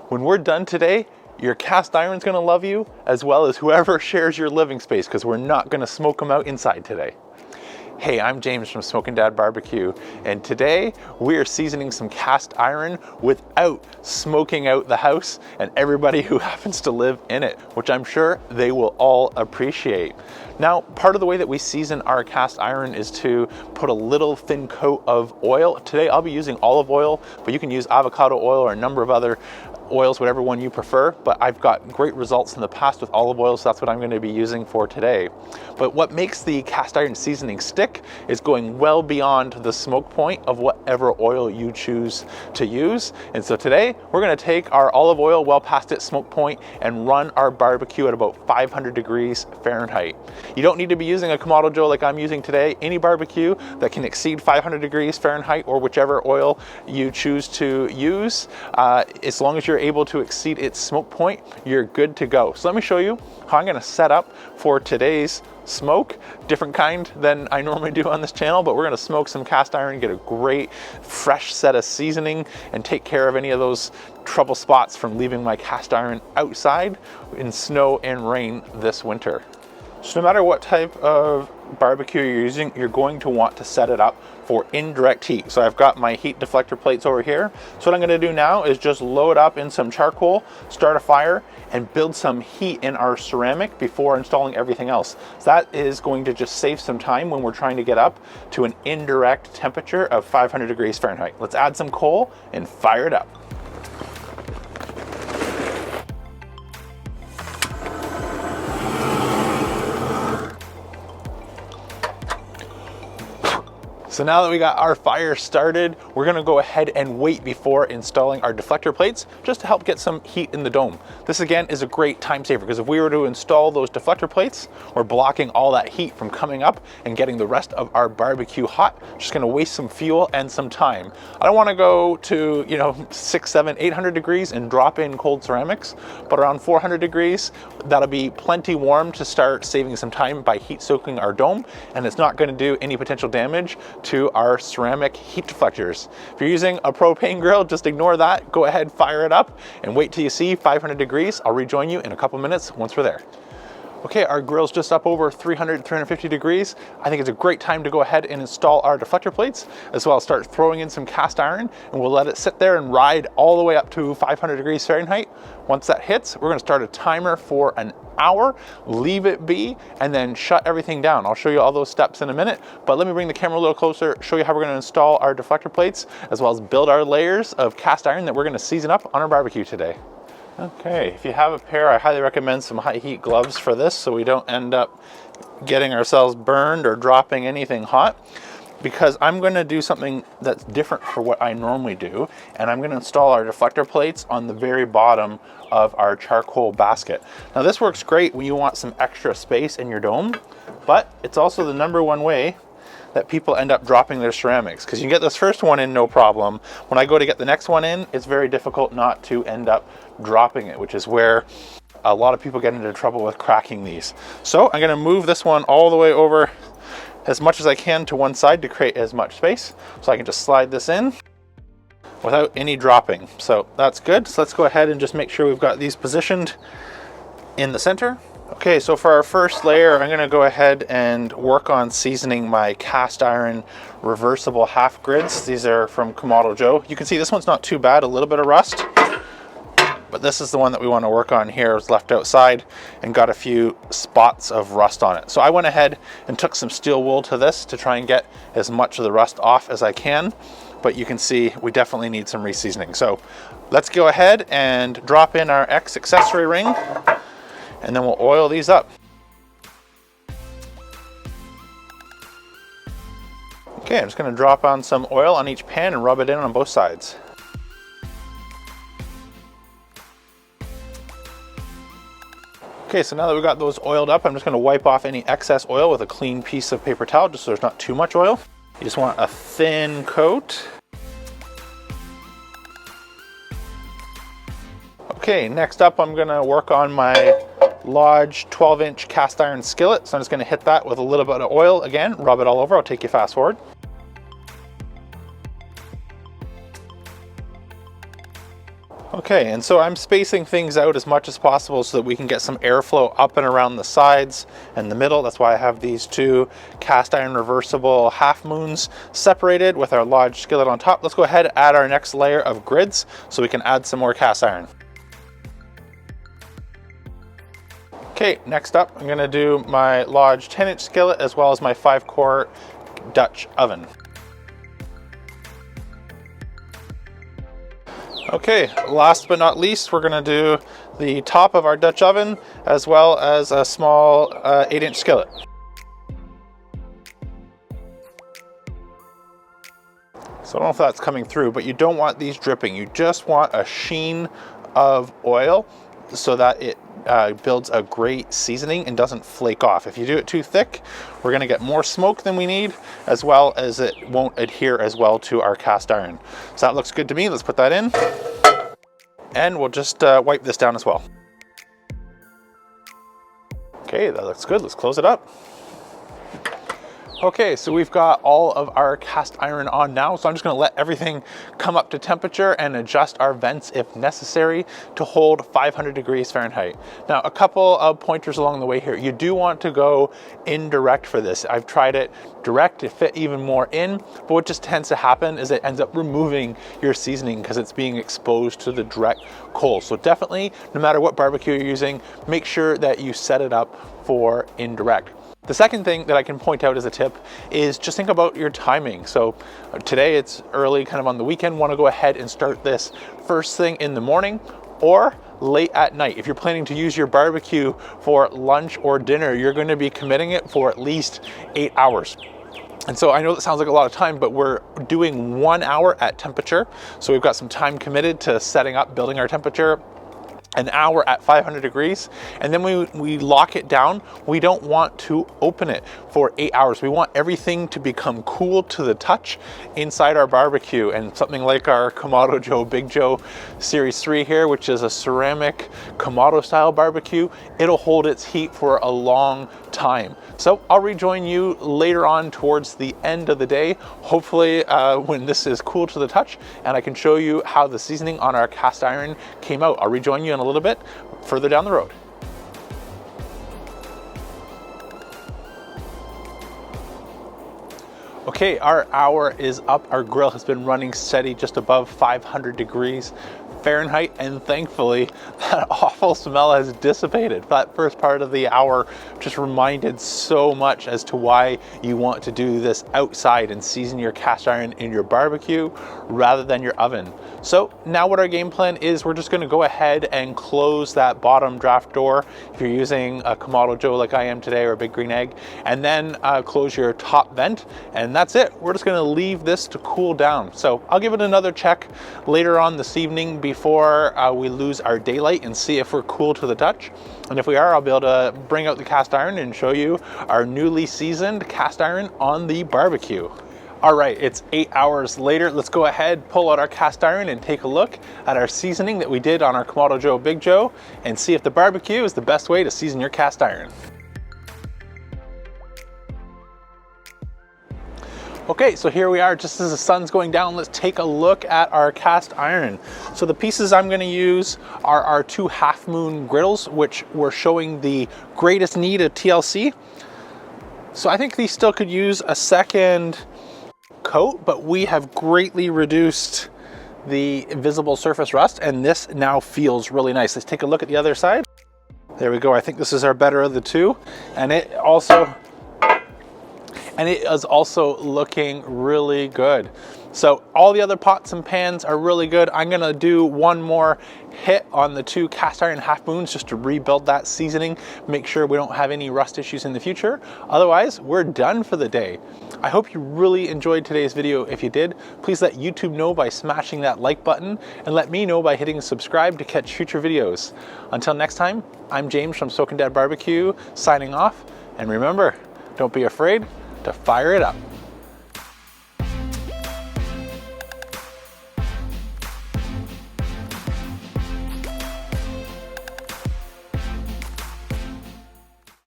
When we're done today, your cast iron's gonna love you, as well as whoever shares your living space, because we're not gonna smoke them out inside today. Hey, I'm James from Smokin' Dad Barbecue, and today we are seasoning some cast iron without smoking out the house and everybody who happens to live in it, which I'm sure they will all appreciate. Now, part of the way that we season our cast iron is to put a little thin coat of oil. Today I'll be using olive oil, but you can use avocado oil or a number of other oils, whatever one you prefer, but I've got great results in the past with olive oil, so that's what I'm going to be using for today. But what makes the cast iron seasoning stick is going well beyond the smoke point of whatever oil you choose to use. And so today we're going to take our olive oil well past its smoke point and run our barbecue at about 500 degrees Fahrenheit. You don't need to be using a Kamado Joe like I'm using today. Any barbecue that can exceed 500 degrees Fahrenheit or whichever oil you choose to use, as long as you're able to exceed its smoke point, you're good to go. So let me show you how I'm going to set up for today's smoke. Different kind than I normally do on this channel, but we're going to smoke some cast iron, get a great fresh set of seasoning, and take care of any of those trouble spots from leaving my cast iron outside in snow and rain this winter. So no matter what type of barbecue you're using, you're going to want to set it up for indirect heat. So I've got my heat deflector plates over here. So what I'm going to do now is just load up in some charcoal, start a fire, and build some heat in our ceramic before installing everything else. So that is going to just save some time when we're trying to get up to an indirect temperature of 500 degrees Fahrenheit. Let's add some coal and fire it up. So now that we got our fire started, we're gonna go ahead and wait before installing our deflector plates just to help get some heat in the dome. This again is a great time saver because if we were to install those deflector plates, we're blocking all that heat from coming up and getting the rest of our barbecue hot. Just gonna waste some fuel and some time. I don't wanna go to 600, 700, 800 degrees and drop in cold ceramics, but around 400 degrees, that'll be plenty warm to start saving some time by heat soaking our dome, and it's not gonna do any potential damage to our ceramic heat deflectors. If you're using a propane grill, just ignore that. Go ahead, fire it up, and wait till you see 500 degrees. I'll rejoin you in a couple minutes once we're there. Okay, our grill's just up over 300, 350 degrees. I think it's a great time to go ahead and install our deflector plates, as well as start throwing in some cast iron, and we'll let it sit there and ride all the way up to 500 degrees Fahrenheit. Once that hits, we're gonna start a timer for an hour, leave it be, and then shut everything down. I'll show you all those steps in a minute, but let me bring the camera a little closer, show you how we're gonna install our deflector plates, as well as build our layers of cast iron that we're gonna season up on our barbecue today. Okay, if you have a pair, I highly recommend some high heat gloves for this so we don't end up getting ourselves burned or dropping anything hot, because I'm going to do something that's different for what I normally do, and I'm going to install our deflector plates on the very bottom of our charcoal basket. Now this works great when you want some extra space in your dome, but it's also the #1 way that people end up dropping their ceramics, because you can get this first one in no problem. When I go to get the next one in, it's very difficult not to end up dropping it, which is where a lot of people get into trouble with cracking these. So I'm gonna move this one all the way over as much as I can to one side to create as much space, so I can just slide this in without any dropping. So that's good. So let's go ahead and just make sure we've got these positioned in the center. Okay, so for our first layer, I'm gonna go ahead and work on seasoning my cast iron reversible half grids. These are from Kamado Joe. You can see this one's not too bad, a little bit of rust, but this is the one that we wanna work on here. It was left outside and got a few spots of rust on it. So I went ahead and took some steel wool to this to try and get as much of the rust off as I can, but you can see we definitely need some re-seasoning. So let's go ahead and drop in our X accessory ring, and then we'll oil these up. Okay, I'm just gonna drop on some oil on each pan and rub it in on both sides. Okay, so now that we've got those oiled up, I'm just gonna wipe off any excess oil with a clean piece of paper towel, just so there's not too much oil. You just want a thin coat. Okay, next up I'm gonna work on my Lodge 12-inch cast iron skillet. So I'm just gonna hit that with a little bit of oil again, rub it all over. I'll take you fast forward. Okay, and so I'm spacing things out as much as possible so that we can get some airflow up and around the sides and the middle. That's why I have these two cast iron reversible half moons separated with our large skillet on top. Let's go ahead and add our next layer of grids so we can add some more cast iron. Okay, next up, I'm gonna do my large 10-inch skillet as well as my 5-quart Dutch oven. Okay, last but not least, we're gonna do the top of our Dutch oven as well as a small 8-inch skillet. So I don't know if that's coming through, but you don't want these dripping. You just want a sheen of oil so that it builds a great seasoning and doesn't flake off. If you do it too thick, we're gonna get more smoke than we need, as well as it won't adhere as well to our cast iron. So that looks good to me. Let's put that in. And we'll just wipe this down as well. Okay, that looks good. Let's close it up. Okay, so we've got all of our cast iron on now, so I'm just gonna let everything come up to temperature and adjust our vents if necessary to hold 500 degrees Fahrenheit. Now, a couple of pointers along the way here. You do want to go indirect for this. I've tried it direct to fit even more in, but what just tends to happen is it ends up removing your seasoning because it's being exposed to the direct coal. So definitely, no matter what barbecue you're using, make sure that you set it up for indirect. The second thing that I can point out as a tip is just think about your timing. So today it's early, kind of on the weekend, want to go ahead and start this first thing in the morning or late at night. If you're planning to use your barbecue for lunch or dinner, you're going to be committing it for at least 8 hours. And so I know that sounds like a lot of time, but we're doing 1 hour at temperature. So we've got some time committed to setting up, building our temperature, an hour at 500 degrees, and then we lock it down. We don't want to open it for 8 hours. We want everything to become cool to the touch inside our barbecue. And something like our Kamado Joe Big Joe Series 3 here, which is a ceramic Kamado style barbecue, it'll hold its heat for a long time. So I'll rejoin you later on towards the end of the day, hopefully when this is cool to the touch, and I can show you how the seasoning on our cast iron came out. I'll rejoin you in a little bit further down the road. Okay, our hour is up. Our grill has been running steady just above 500 degrees Fahrenheit, and thankfully that awful smell has dissipated. That first part of the hour just reminded so much as to why you want to do this outside and season your cast iron in your barbecue rather than your oven. So now what our game plan is, we're just gonna go ahead and close that bottom draft door if you're using a Kamado Joe like I am today, or a Big Green Egg, and then close your top vent, and that's it. We're just gonna leave this to cool down. So I'll give it another check later on this evening before we lose our daylight and see if we're cool to the touch. And if we are, I'll be able to bring out the cast iron and show you our newly seasoned cast iron on the barbecue. All right, it's 8 hours later. Let's go ahead, pull out our cast iron and take a look at our seasoning that we did on our Kamado Joe Big Joe and see if the barbecue is the best way to season your cast iron. Okay, so here we are, just as the sun's going down, let's take a look at our cast iron. So the pieces I'm gonna use are our 2 half moon griddles, which were showing the greatest need of TLC. So I think these still could use a second coat, but we have greatly reduced the visible surface rust, and this now feels really nice. Let's take a look at the other side. There we go. I think this is our better of the two, and it is also looking really good. So all the other pots and pans are really good. I'm gonna do one more hit on the 2 cast iron half moons just to rebuild that seasoning, make sure we don't have any rust issues in the future. Otherwise, we're done for the day. I hope you really enjoyed today's video. If you did, please let YouTube know by smashing that like button, and let me know by hitting subscribe to catch future videos. Until next time, I'm James from Soaking Dad Barbecue, signing off, and remember, don't be afraid to fire it up.